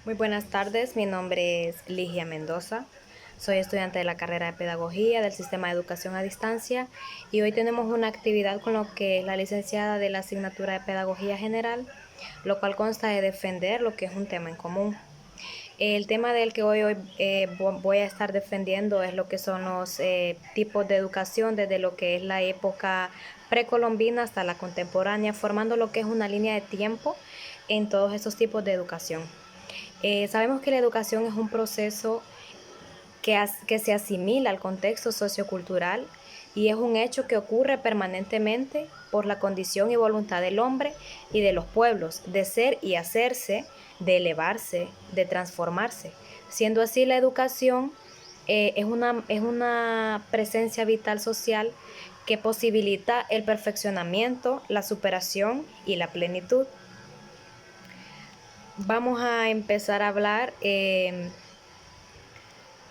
Muy buenas tardes, mi nombre es Ligia Mendoza, soy estudiante de la carrera de Pedagogía del Sistema de Educación a Distancia y hoy tenemos una actividad con lo que es la licenciada de la asignatura de Pedagogía General, lo cual consta de defender lo que es un tema en común. El tema del que voy a estar defendiendo es lo que son los tipos de educación desde lo que es la época precolombina hasta la contemporánea, formando lo que es una línea de tiempo en todos estos tipos de educación. Sabemos que la educación es un proceso que se asimila al contexto sociocultural y es un hecho que ocurre permanentemente por la condición y voluntad del hombre y de los pueblos de ser y hacerse, de elevarse, de transformarse. Siendo así, la educación es una presencia vital social que posibilita el perfeccionamiento, la superación y la plenitud. Vamos a empezar a hablar de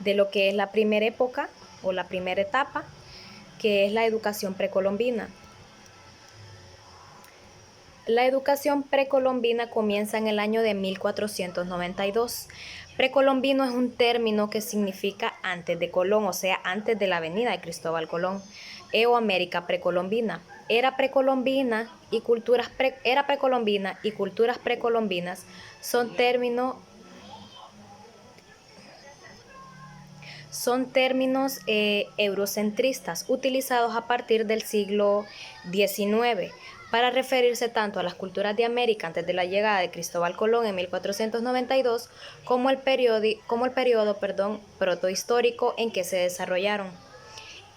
lo que es la primera época o la primera etapa, que es la educación precolombina. La educación precolombina comienza en el año de 1492. Precolombino es un término que significa antes de Colón, o sea, antes de la venida de Cristóbal Colón, o América precolombina. Era precolombina y culturas precolombinas son términos eurocentristas utilizados a partir del siglo XIX para referirse tanto a las culturas de América antes de la llegada de Cristóbal Colón en 1492 como el periodo protohistórico en que se desarrollaron.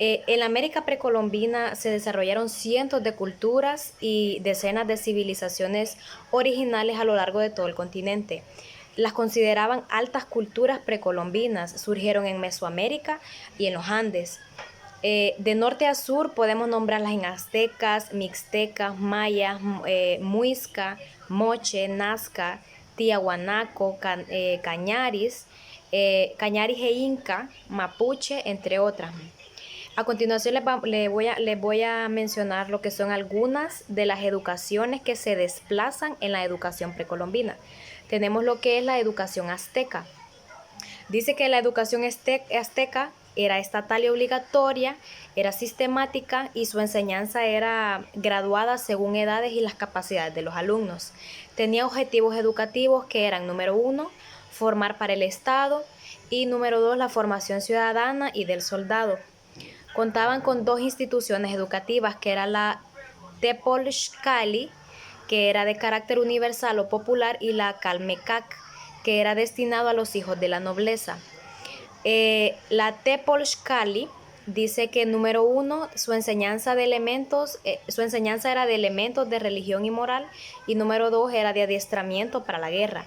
En la América precolombina se desarrollaron cientos de culturas y decenas de civilizaciones originales a lo largo de todo el continente. Las consideraban altas culturas precolombinas, surgieron en Mesoamérica y en los Andes. De norte a sur podemos nombrarlas en aztecas, mixtecas, mayas, muisca, moche, nazca, tiahuanaco, cañaris, cañaris e inca, mapuche, entre otras. A continuación les voy a mencionar lo que son algunas de las educaciones que se desplazan en la educación precolombina. Tenemos lo que es la educación azteca. Dice que la educación azteca era estatal y obligatoria, era sistemática y su enseñanza era graduada según edades y las capacidades de los alumnos. Tenía objetivos educativos que eran, número 1, formar para el Estado y número 2, la formación ciudadana y del soldado. Contaban con dos instituciones educativas, que era la Tepozcali, que era de carácter universal o popular, y la Calmecac, que era destinado a los hijos de la nobleza. La Tepozcali dice que, número 1, su enseñanza era de elementos de religión y moral, y número 2 era de adiestramiento para la guerra.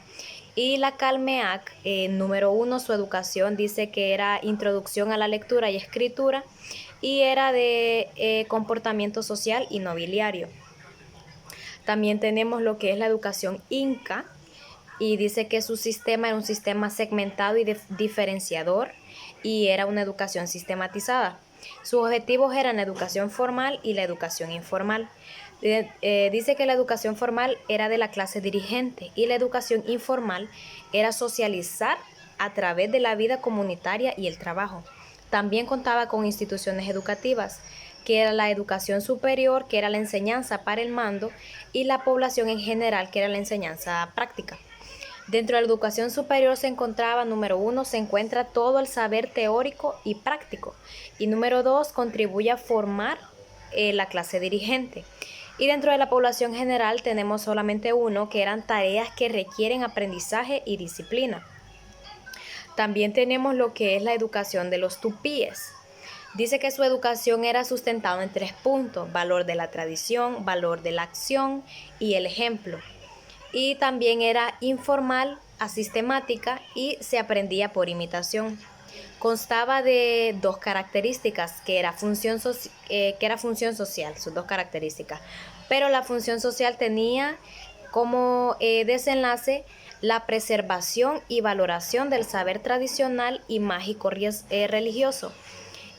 Y la Calmeac, número 1, su educación dice que era introducción a la lectura y escritura y era de comportamiento social y nobiliario. También tenemos lo que es la educación inca y dice que su sistema era un sistema segmentado y diferenciador y era una educación sistematizada. Sus objetivos eran la educación formal y la educación informal. Dice que la educación formal era de la clase dirigente y la educación informal era socializar a través de la vida comunitaria y el trabajo. También contaba con instituciones educativas, que era la educación superior, que era la enseñanza para el mando, y la población en general, que era la enseñanza práctica. Dentro de la educación superior se encontraba, número 1, se encuentra todo el saber teórico y práctico. Y número 2, contribuye a formar la clase dirigente. Y dentro de la población general tenemos solamente uno, que eran tareas que requieren aprendizaje y disciplina. También tenemos lo que es la educación de los tupíes. Dice que su educación era sustentada en 3 puntos: valor de la tradición, valor de la acción y el ejemplo. Y también era informal, asistemática y se aprendía por imitación. Constaba de 2 características, que era función social, sus 2 características. Pero la función social tenía como desenlace la preservación y valoración del saber tradicional y mágico religioso.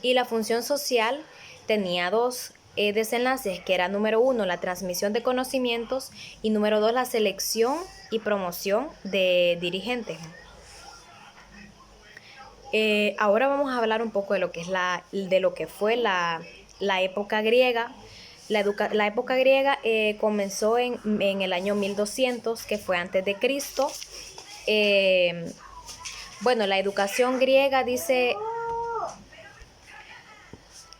Y la función social tenía 2, desenlaces, que era número 1, la transmisión de conocimientos, y número 2, la selección y promoción de dirigentes. Ahora vamos a hablar un poco de lo que es de lo que fue la época griega. La época griega comenzó en el año 1200, que fue antes de Cristo. Bueno, la educación griega dice...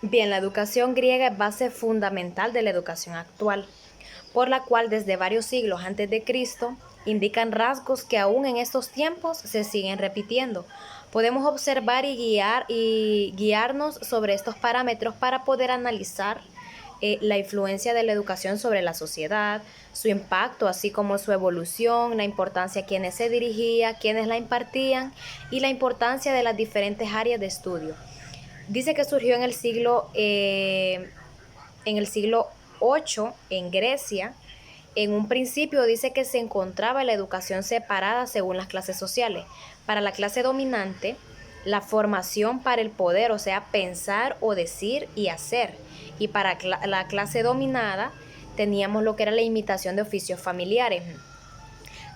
Bien, la educación griega es base fundamental de la educación actual, por la cual desde varios siglos antes de Cristo indican rasgos que aún en estos tiempos se siguen repitiendo. Podemos observar y guiarnos sobre estos parámetros para poder analizar la influencia de la educación sobre la sociedad, su impacto, así como su evolución, la importancia a quienes se dirigía, quienes la impartían y la importancia de las diferentes áreas de estudio. Dice que surgió en el siglo VIII en Grecia. En un principio dice que se encontraba la educación separada según las clases sociales. Para la clase dominante, la formación para el poder, o sea, pensar o decir y hacer. Y para la clase dominada teníamos lo que era la imitación de oficios familiares.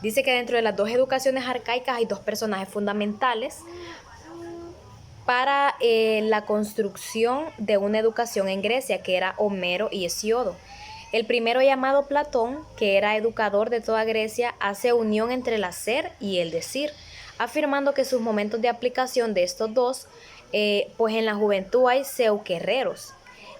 Dice que dentro de las dos educaciones arcaicas hay dos personajes fundamentales para la construcción de una educación en Grecia, que era Homero y Hesíodo. El primero, llamado Platón, que era educador de toda Grecia, hace unión entre el hacer y el decir, afirmando que sus momentos de aplicación de estos dos, pues en la juventud hay seuquerreros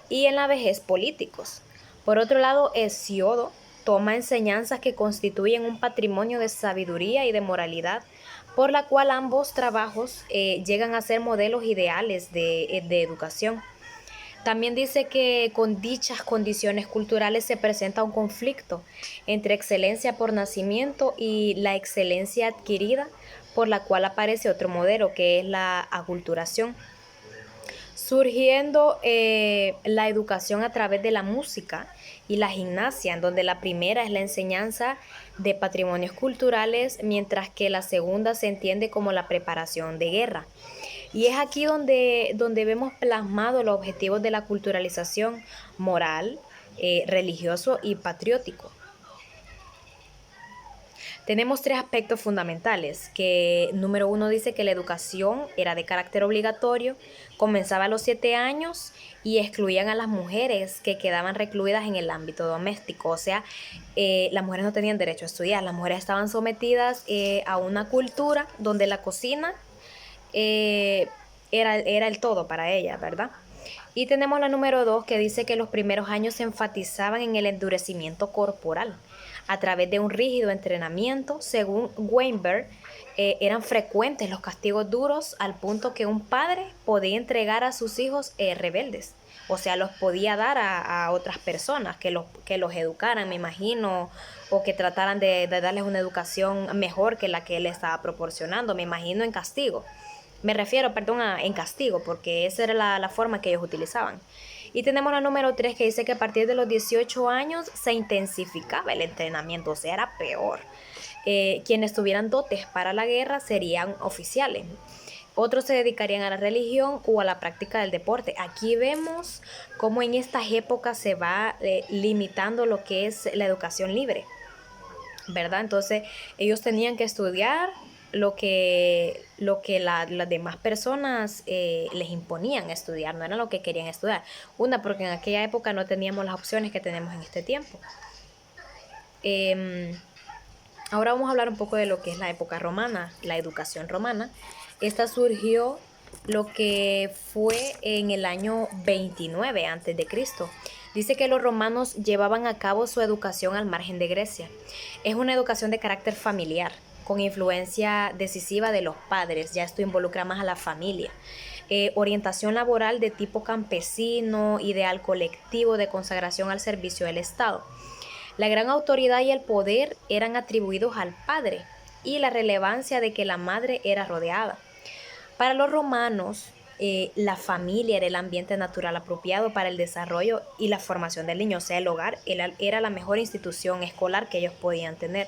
y en la vejez políticos. Por otro lado, Hesíodo toma enseñanzas que constituyen un patrimonio de sabiduría y de moralidad, por la cual ambos trabajos llegan a ser modelos ideales de educación. También dice que con dichas condiciones culturales se presenta un conflicto entre excelencia por nacimiento y la excelencia adquirida, por la cual aparece otro modelo, que es la aculturación, surgiendo la educación a través de la música y la gimnasia, en donde la primera es la enseñanza de patrimonios culturales, mientras que la segunda se entiende como la preparación de guerra. Y es aquí donde vemos plasmados los objetivos de la culturalización moral, religioso y patriótico. Tenemos tres aspectos fundamentales, que número 1 dice que la educación era de carácter obligatorio, comenzaba a los 7 años y excluían a las mujeres que quedaban recluidas en el ámbito doméstico, o sea, las mujeres no tenían derecho a estudiar, las mujeres estaban sometidas a una cultura donde la cocina era el todo para ellas, ¿verdad? Y tenemos la número 2, que dice que los primeros años se enfatizaban en el endurecimiento corporal a través de un rígido entrenamiento. Según Weinberg, eran frecuentes los castigos duros al punto que un padre podía entregar a sus hijos rebeldes. O sea, los podía dar a otras personas que los educaran, me imagino, o que trataran de darles una educación mejor que la que él estaba proporcionando, me imagino, en castigo. Me refiero, perdón, en castigo, porque esa era la forma que ellos utilizaban. Y tenemos la número 3, que dice que a partir de los 18 años se intensificaba el entrenamiento, o sea, era peor. Quienes tuvieran dotes para la guerra serían oficiales. Otros se dedicarían a la religión o a la práctica del deporte. Aquí vemos cómo en estas épocas se va limitando lo que es la educación libre, ¿verdad? Entonces ellos tenían que estudiar lo que las demás personas les imponían estudiar, no era lo que querían estudiar. Una, porque en aquella época no teníamos las opciones que tenemos en este tiempo. Ahora vamos a hablar un poco de lo que es la época romana, la educación romana. Esta surgió lo que fue en el año 29 a.C. Dice que los romanos llevaban a cabo su educación al margen de Grecia. Es una educación de carácter familiar, con influencia decisiva de los padres, ya esto involucra más a la familia. Orientación laboral de tipo campesino, ideal colectivo de consagración al servicio del Estado. La gran autoridad y el poder eran atribuidos al padre y la relevancia de que la madre era rodeada. Para los romanos, la familia era el ambiente natural apropiado para el desarrollo y la formación del niño, o sea, el hogar era la mejor institución escolar que ellos podían tener.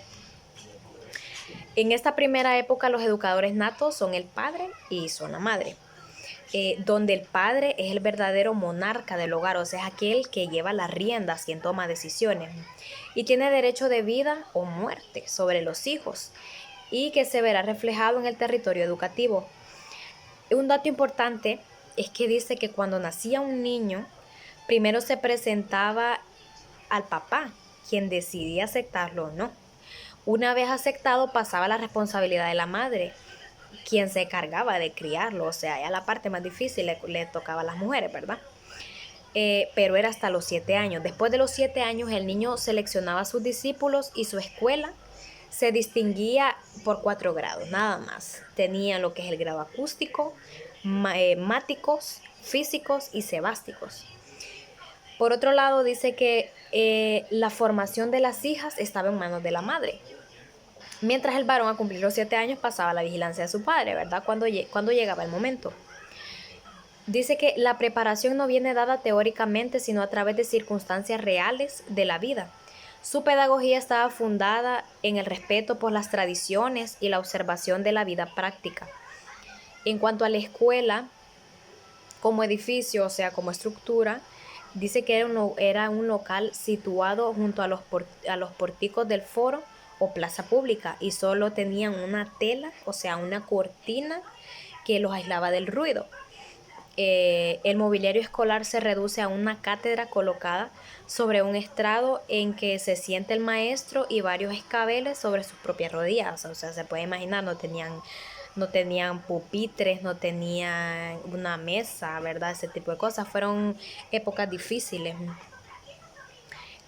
En esta primera época los educadores natos son el padre y son la madre. donde el padre es el verdadero monarca del hogar, o sea, es aquel que lleva las riendas, quien toma decisiones, y tiene derecho de vida o muerte sobre los hijos, y que se verá reflejado en el territorio educativo. Un dato importante es que dice que cuando nacía un niño, primero se presentaba al papá, quien decidía aceptarlo o no. Una vez aceptado, pasaba la responsabilidad de la madre, quien se cargaba de criarlo, o sea, ya la parte más difícil le tocaba a las mujeres, ¿verdad? Pero era hasta los 7 años. Después de los 7 años, el niño seleccionaba a sus discípulos y su escuela se distinguía por 4 grados, nada más. Tenía lo que es el grado acústico, máticos, físicos y sebásticos. Por otro lado, dice que la formación de las hijas estaba en manos de la madre. Mientras el varón a cumplir los 7 años pasaba la vigilancia de su padre, ¿verdad? Cuando llegaba el momento. Dice que la preparación no viene dada teóricamente, sino a través de circunstancias reales de la vida. Su pedagogía estaba fundada en el respeto por las tradiciones y la observación de la vida práctica. En cuanto a la escuela, como edificio, o sea, como estructura, dice que era un local situado junto a los porticos del foro o plaza pública y solo tenían una tela, o sea, una cortina que los aislaba del ruido. El mobiliario escolar se reduce a una cátedra colocada sobre un estrado en que se siente el maestro y varios escabeles sobre sus propias rodillas. O sea, se puede imaginar, no tenían pupitres, no tenían una mesa, ¿verdad? Ese tipo de cosas. Fueron épocas difíciles.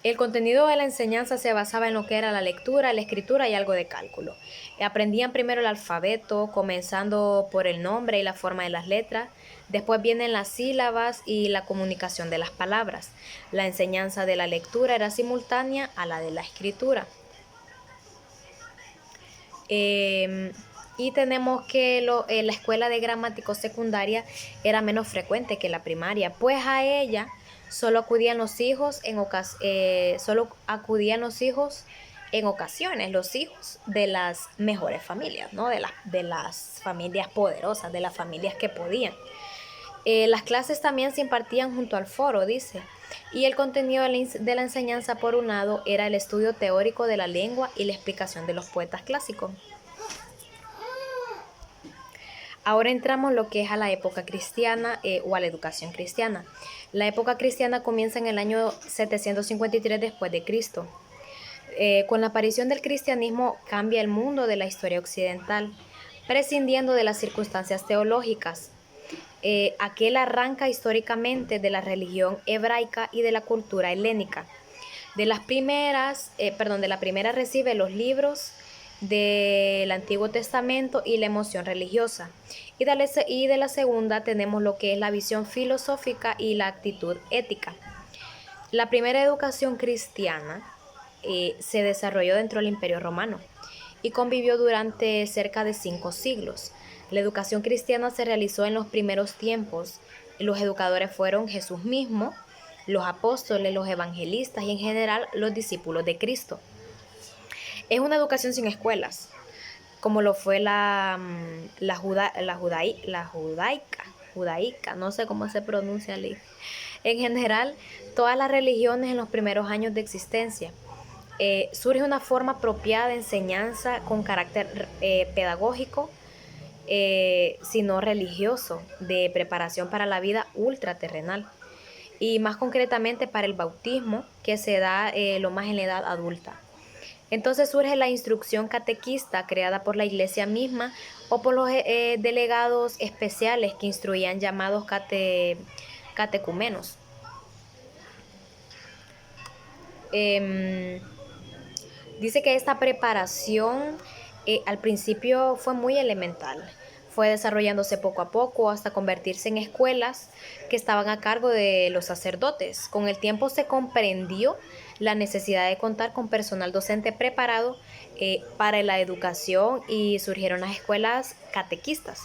El contenido de la enseñanza se basaba en lo que era la lectura, la escritura y algo de cálculo. Aprendían primero el alfabeto, comenzando por el nombre y la forma de las letras. Después vienen las sílabas y la comunicación de las palabras. La enseñanza de la lectura era simultánea a la de la escritura. Y tenemos que la escuela de gramático secundaria era menos frecuente que la primaria, pues a ella solo acudían los hijos en ocasiones, los hijos de las mejores familias, ¿no? De las familias poderosas, de las familias que podían. Las clases también se impartían junto al foro, dice, y el contenido de la enseñanza, por un lado, era el estudio teórico de la lengua y la explicación de los poetas clásicos. Ahora entramos lo que es a la época cristiana o a la educación cristiana. La época cristiana comienza en el año 753 después de Cristo. Con la aparición del cristianismo cambia el mundo de la historia occidental, prescindiendo de las circunstancias teológicas. Aquel arranca históricamente de la religión hebraica y de la cultura helénica. De la primera recibe los libros del Antiguo Testamento y la emoción religiosa. Y de la segunda tenemos lo que es la visión filosófica y la actitud ética. La primera educación cristiana se desarrolló dentro del Imperio Romano y convivió durante cerca de 5 siglos. La educación cristiana se realizó en los primeros tiempos. Los educadores fueron Jesús mismo, los apóstoles, los evangelistas y en general los discípulos de Cristo. Es una educación sin escuelas, como lo fue la judaica, no sé cómo se pronuncia ahí. En general, todas las religiones en los primeros años de existencia. Surge una forma apropiada de enseñanza con carácter pedagógico, sino religioso, de preparación para la vida ultraterrenal y más concretamente para el bautismo, que se da lo más en la edad adulta. Entonces surge la instrucción catequista creada por la iglesia misma o por los delegados especiales que instruían llamados catecumenos. Dice que esta preparación al principio fue muy elemental, fue desarrollándose poco a poco hasta convertirse en escuelas que estaban a cargo de los sacerdotes. Con el tiempo se comprendió la necesidad de contar con personal docente preparado para la educación y surgieron las escuelas catequistas.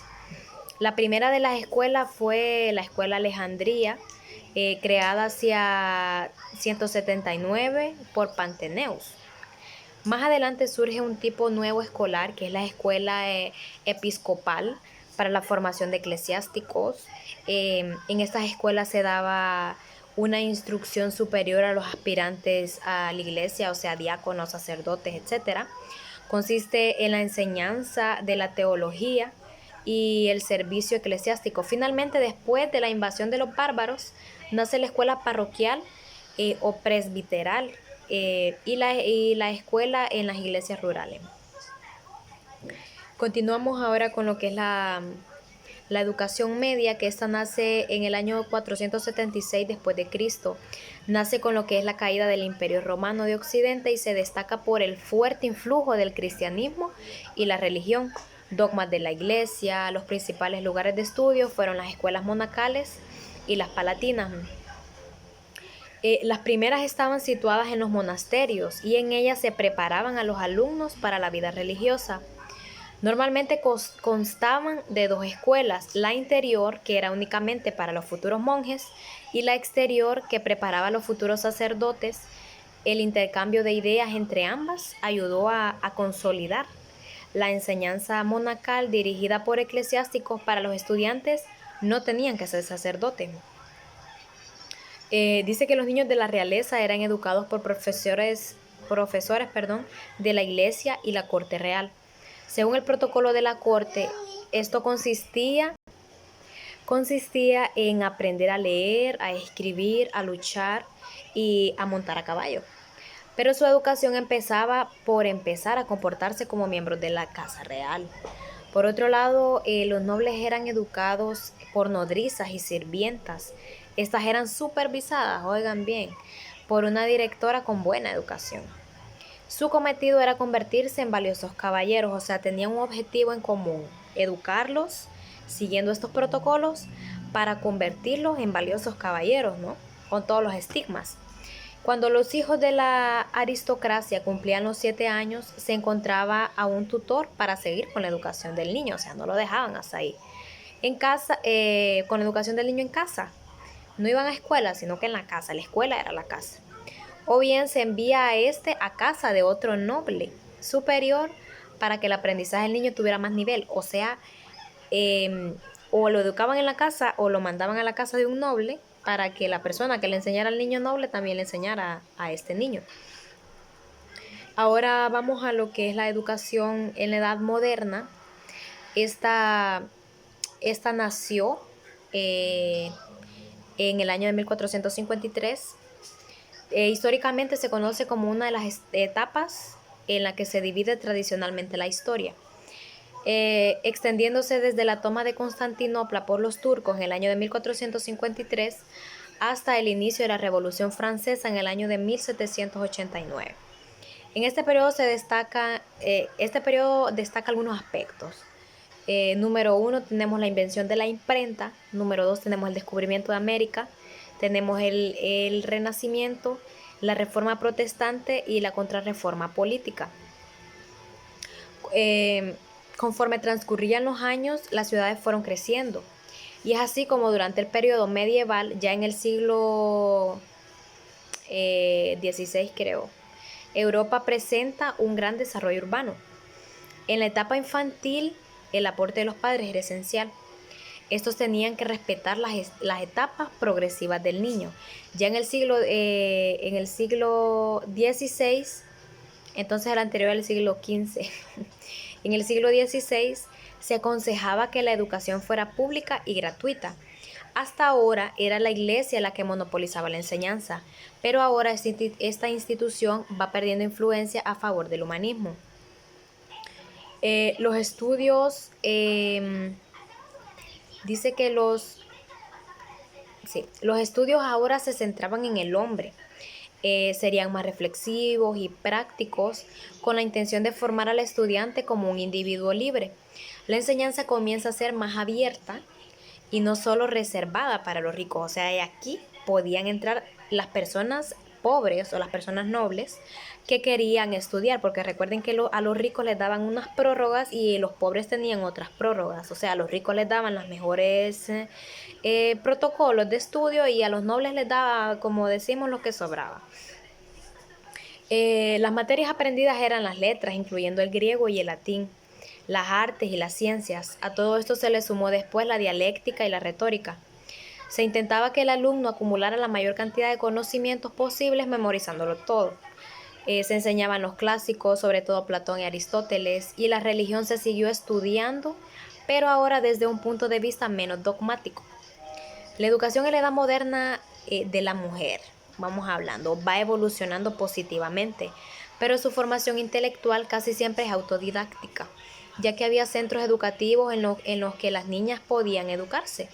La primera de las escuelas fue la Escuela Alejandría, creada hacia 179 por Panteneus. Más adelante surge un tipo nuevo escolar, que es la escuela episcopal, para la formación de eclesiásticos. En estas escuelas se daba una instrucción superior a los aspirantes a la iglesia, o sea, diáconos, sacerdotes, etcétera. Consiste en la enseñanza de la teología y el servicio eclesiástico. Finalmente, después de la invasión de los bárbaros, nace la escuela parroquial o presbiteral y la escuela en las iglesias rurales. Continuamos ahora con lo que es la educación media, que esta nace en el año 476 después de Cristo. Nace con lo que es la caída del Imperio Romano de Occidente y se destaca por el fuerte influjo del cristianismo y la religión. Dogmas de la iglesia, los principales lugares de estudio fueron las escuelas monacales y las palatinas. Las primeras estaban situadas en los monasterios y en ellas se preparaban a los alumnos para la vida religiosa. Normalmente constaban de dos escuelas, la interior, que era únicamente para los futuros monjes, y la exterior, que preparaba a los futuros sacerdotes. El intercambio de ideas entre ambas ayudó a consolidar la enseñanza monacal dirigida por eclesiásticos. Para los estudiantes no tenían que ser sacerdotes. Dice que los niños de la realeza eran educados por profesores de la iglesia y la corte real. Según el protocolo de la corte, esto consistía en aprender a leer, a escribir, a luchar y a montar a caballo. Pero su educación empezaba por empezar a comportarse como miembros de la casa real. Por otro lado, los nobles eran educados por nodrizas y sirvientas. Estas eran supervisadas, oigan bien, por una directora con buena educación. Su cometido era convertirse en valiosos caballeros, o sea, tenían un objetivo en común, educarlos siguiendo estos protocolos para convertirlos en valiosos caballeros, ¿no? Con todos los estigmas. Cuando los hijos de la aristocracia cumplían los 7 años, se encontraba a un tutor para seguir con la educación del niño, o sea, no lo dejaban hasta ahí. En casa, con la educación del niño en casa. No iban a escuela, sino que en la casa. La escuela era la casa. O bien se envía a casa de otro noble superior para que el aprendizaje del niño tuviera más nivel. O sea, o lo educaban en la casa o lo mandaban a la casa de un noble para que la persona que le enseñara al niño noble también le enseñara a este niño. Ahora vamos a lo que es la educación en la edad moderna. Esta nació en el año de 1453. Históricamente se conoce como una de las etapas en la que se divide tradicionalmente la historia, extendiéndose desde la toma de Constantinopla por los turcos en el año de 1453 hasta el inicio de la Revolución Francesa en el año de 1789. En este periodo destaca algunos aspectos. Número 1 tenemos la invención de la imprenta. Número 2 tenemos el descubrimiento de América. Tenemos el Renacimiento, la Reforma Protestante y la Contrarreforma Política. Conforme transcurrían los años, las ciudades fueron creciendo. Y es así como durante el periodo medieval, ya en el siglo XVI creo, Europa presenta un gran desarrollo urbano. En la etapa infantil, el aporte de los padres era esencial. Estos tenían que respetar las etapas progresivas del niño. Ya en el siglo XVI, entonces el anterior al siglo XV, en el siglo XVI se aconsejaba que la educación fuera pública y gratuita. Hasta ahora era la iglesia la que monopolizaba la enseñanza, pero ahora esta institución va perdiendo influencia a favor del humanismo. Los estudios, dice que los estudios ahora se centraban en el hombre. Serían más reflexivos y prácticos con la intención de formar al estudiante como un individuo libre. La enseñanza comienza a ser más abierta y no solo reservada para los ricos. O sea, aquí podían entrar las personas pobres o las personas nobles que querían estudiar, porque recuerden que a los ricos les daban unas prórrogas y los pobres tenían otras prórrogas. O sea, a los ricos les daban los mejores protocolos de estudio y a los nobles les daba, como decimos, lo que sobraba. Las materias aprendidas eran las letras, incluyendo el griego y el latín. las artes y las ciencias. A todo esto se le sumó después la dialéctica y la retórica. Se intentaba que el alumno acumulara la mayor cantidad de conocimientos posibles memorizándolo todo. Se enseñaban los clásicos, sobre todo Platón y Aristóteles, y la religión se siguió estudiando, pero ahora desde un punto de vista menos dogmático. La educación en la edad moderna de la mujer, vamos hablando, va evolucionando positivamente, pero su formación intelectual casi siempre es autodidáctica, ya que había centros educativos en los que las niñas podían educarse.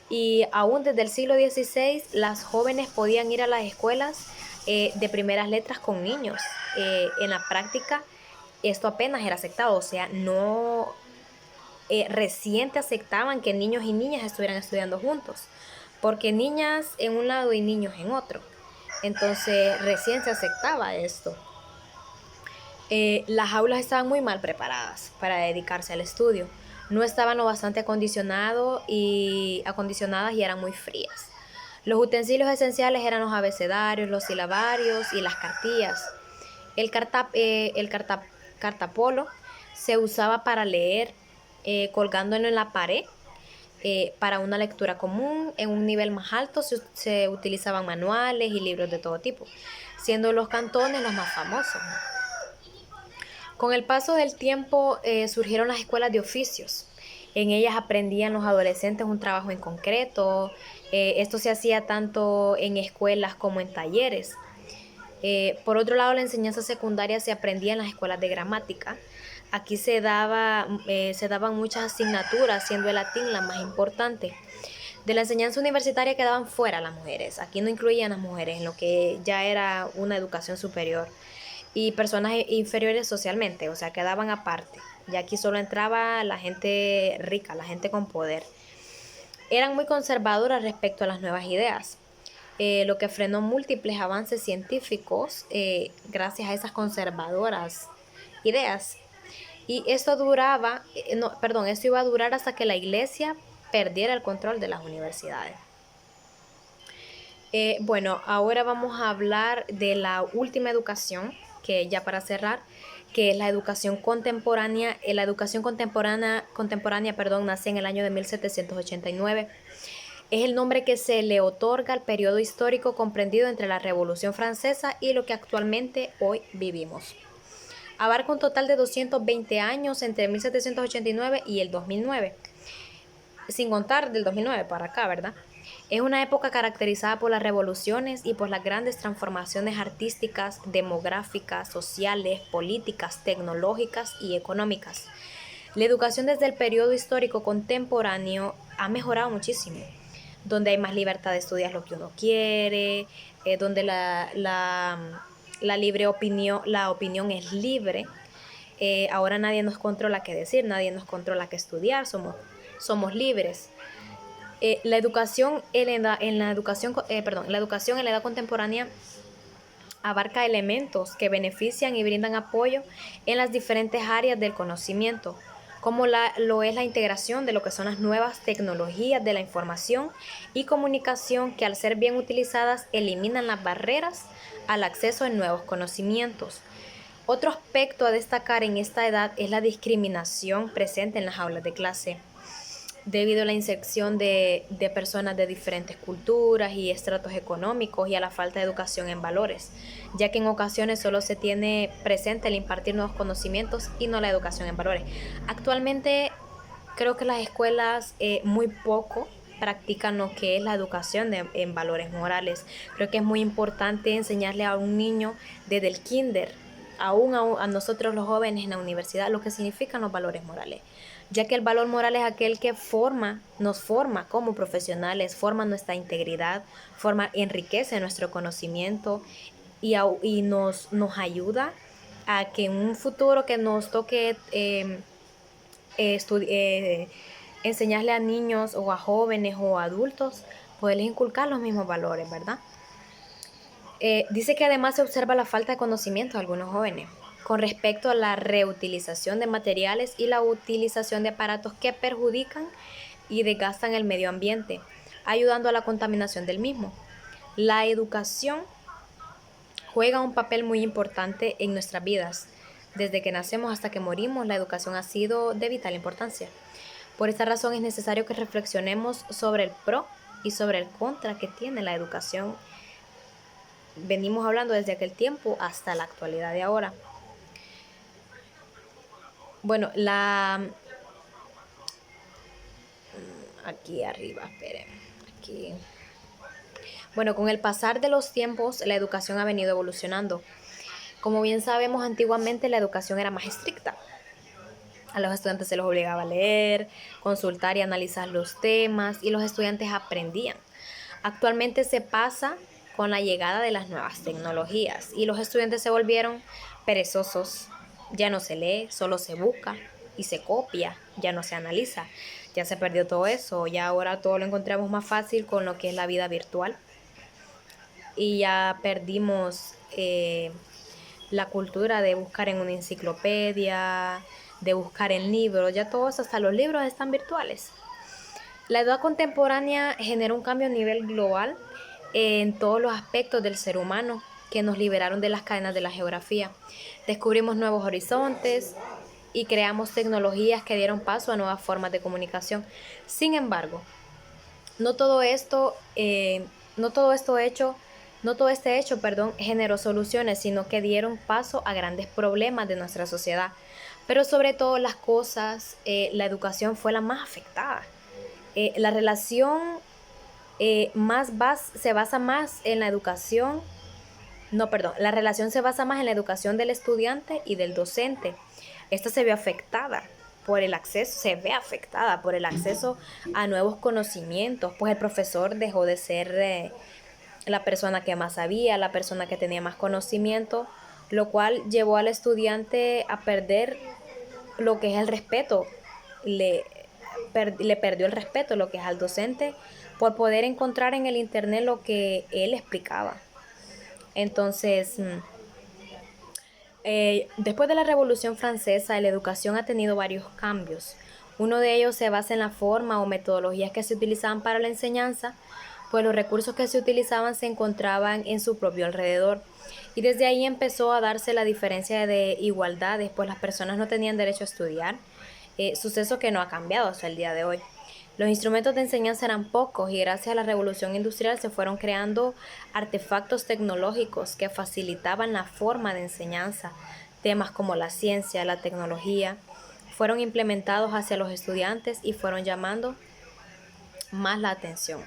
Y aún desde el siglo XVI, las jóvenes podían ir a las escuelas de primeras letras con niños. En la práctica, esto apenas era aceptado, o sea, no reciente aceptaban que niños y niñas estuvieran estudiando juntos, porque niñas en un lado y niños en otro. Entonces, recién se aceptaba esto. Las aulas estaban muy mal preparadas para dedicarse al estudio. No estaban lo bastante acondicionadas y eran muy frías. Los utensilios esenciales eran los abecedarios, los silabarios y las cartillas. El cartapolo se usaba para leer colgándolo en la pared. Para una lectura común, en un nivel más alto se utilizaban manuales y libros de todo tipo, siendo los cantones los más famosos. Con el paso del tiempo surgieron las escuelas de oficios. En ellas aprendían los adolescentes un trabajo en concreto. Esto se hacía tanto en escuelas como en talleres. Por otro lado, la enseñanza secundaria se aprendía en las escuelas de gramática. Aquí se daban muchas asignaturas, siendo el latín la más importante. De la enseñanza universitaria quedaban fuera las mujeres. Aquí no incluían las mujeres en lo que ya era una educación superior. Y personas inferiores socialmente, o sea, quedaban aparte. Y aquí solo entraba la gente rica, la gente con poder. Eran muy conservadoras respecto a las nuevas ideas, lo que frenó múltiples avances científicos gracias a esas conservadoras ideas. Y esto iba a durar hasta que la iglesia perdiera el control de las universidades. Bueno, ahora vamos a hablar de la última educación, que ya para cerrar, que es la educación contemporánea. La educación contemporánea, nace en el año de 1789. Es el nombre que se le otorga al periodo histórico comprendido entre la Revolución Francesa y lo que actualmente hoy vivimos. Abarca un total de 220 años entre 1789 y el 2009, sin contar del 2009 para acá, ¿verdad? Es una época caracterizada por las revoluciones y por las grandes transformaciones artísticas, demográficas, sociales, políticas, tecnológicas y económicas. La educación desde el periodo histórico contemporáneo ha mejorado muchísimo, donde hay más libertad de estudiar lo que uno quiere, donde la opinión es libre. Ahora nadie nos controla qué decir, nadie nos controla qué estudiar, somos libres. La educación en la educación en la edad contemporánea abarca elementos que benefician y brindan apoyo en las diferentes áreas del conocimiento, como lo es la integración de lo que son las nuevas tecnologías de la información y comunicación, que al ser bien utilizadas eliminan las barreras al acceso a nuevos conocimientos. Otro aspecto a destacar en esta edad es la discriminación presente en las aulas de clase, debido a la inserción de personas de diferentes culturas y estratos económicos y a la falta de educación en valores, ya que en ocasiones solo se tiene presente el impartir nuevos conocimientos y no la educación en valores. Actualmente creo que las escuelas muy poco practican lo que es la educación en valores morales. Creo que es muy importante enseñarle a un niño desde el kinder, aún a nosotros los jóvenes en la universidad, lo que significan los valores morales, ya que el valor moral es aquel que nos forma como profesionales, forma nuestra integridad, enriquece nuestro conocimiento y nos ayuda a que en un futuro que nos toque enseñarle a niños o a jóvenes o a adultos, poderles inculcar los mismos valores, ¿verdad? Dice que además se observa la falta de conocimiento de algunos jóvenes con respecto a la reutilización de materiales y la utilización de aparatos que perjudican y desgastan el medio ambiente, ayudando a la contaminación del mismo. La educación juega un papel muy importante en nuestras vidas, Desde que nacemos hasta que morimos, la educación ha sido de vital importancia. Por esta razón es necesario que reflexionemos sobre el pro y sobre el contra que tiene la educación. Venimos hablando desde aquel tiempo hasta la actualidad de ahora. Bueno, aquí arriba, esperen, aquí. Bueno, con el pasar de los tiempos, la educación ha venido evolucionando. Como bien sabemos, antiguamente la educación era más estricta. A los estudiantes se los obligaba a leer, consultar y analizar los temas, y los estudiantes aprendían. Actualmente se pasa con la llegada de las nuevas tecnologías y los estudiantes se volvieron perezosos. Ya no se lee, solo se busca y se copia, ya no se analiza. Ya se perdió todo eso, ya ahora todo lo encontramos más fácil con lo que es la vida virtual. Y ya perdimos la cultura de buscar en una enciclopedia, de buscar en libros, ya todos, hasta los libros están virtuales. La edad contemporánea genera un cambio a nivel global en todos los aspectos del ser humano que nos liberaron de las cadenas de la geografía. Descubrimos nuevos horizontes y creamos tecnologías que dieron paso a nuevas formas de comunicación. Sin embargo, no todo esto, no todo esto hecho no todo este hecho, generó soluciones, sino que dieron paso a grandes problemas de nuestra sociedad. Pero sobre todo las cosas, la educación fue la más afectada. La relación se basa más en la educación, no, perdón, la relación se basa más en la educación del estudiante y del docente. Esta se ve afectada por el acceso a nuevos conocimientos, pues el profesor dejó de ser la persona que más sabía, la persona que tenía más conocimiento, lo cual llevó al estudiante a perder lo que es el respeto. Le perdió el respeto, lo que es al docente, por poder encontrar en el internet lo que él explicaba. Entonces, después de la Revolución Francesa, la educación ha tenido varios cambios. Uno de ellos se basa en la forma o metodologías que se utilizaban para la enseñanza, pues los recursos que se utilizaban se encontraban en su propio alrededor. Y desde ahí empezó a darse la diferencia de igualdades, pues las personas no tenían derecho a estudiar, suceso que no ha cambiado hasta el día de hoy. Los instrumentos de enseñanza eran pocos y gracias a la revolución industrial se fueron creando artefactos tecnológicos que facilitaban la forma de enseñanza. Temas como la ciencia, la tecnología, fueron implementados hacia los estudiantes y fueron llamando más la atención.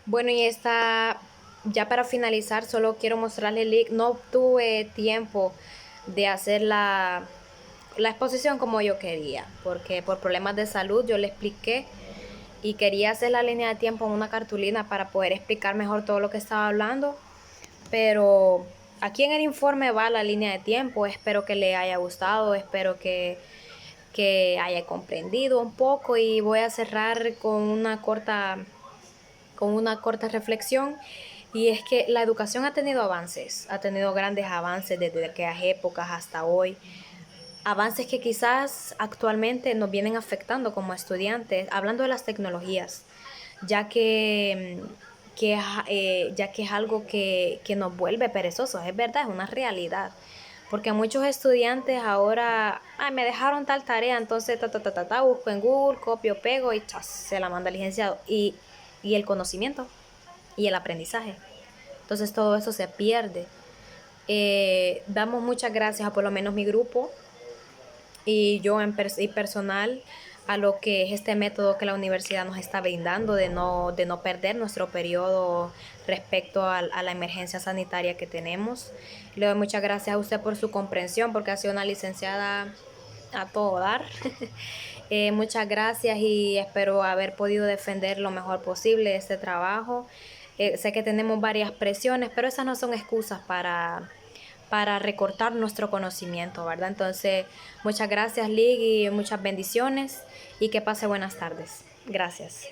Bueno, ya para finalizar, solo quiero mostrarle el link. No tuve tiempo de hacer la exposición como yo quería, porque por problemas de salud yo le expliqué y quería hacer la línea de tiempo en una cartulina para poder explicar mejor todo lo que estaba hablando, pero aquí en el informe va la línea de tiempo. Espero que le haya gustado, espero que haya comprendido un poco, y voy a cerrar con una corta reflexión, y es que la educación ha tenido avances, ha tenido grandes avances desde aquellas épocas hasta hoy, avances que quizás actualmente nos vienen afectando como estudiantes, hablando de las tecnologías, ya que, ya que es algo que nos vuelve perezosos, es verdad, es una realidad. Porque muchos estudiantes ahora, me dejaron tal tarea, entonces busco en Google, copio, pego y chas, se la manda al licenciado. Y el conocimiento y el aprendizaje. Entonces todo eso se pierde. Damos muchas gracias a por lo menos mi grupo y yo y personal a lo que es este método que la universidad nos está brindando de no perder nuestro periodo respecto a la emergencia sanitaria que tenemos. Le doy muchas gracias a usted por su comprensión, porque ha sido una licenciada a todo dar. Muchas gracias y espero haber podido defender lo mejor posible este trabajo. Sé que tenemos varias presiones, pero esas no son excusas para recortar nuestro conocimiento, ¿verdad? Entonces, muchas gracias, Lig, y muchas bendiciones, y que pase buenas tardes. Gracias.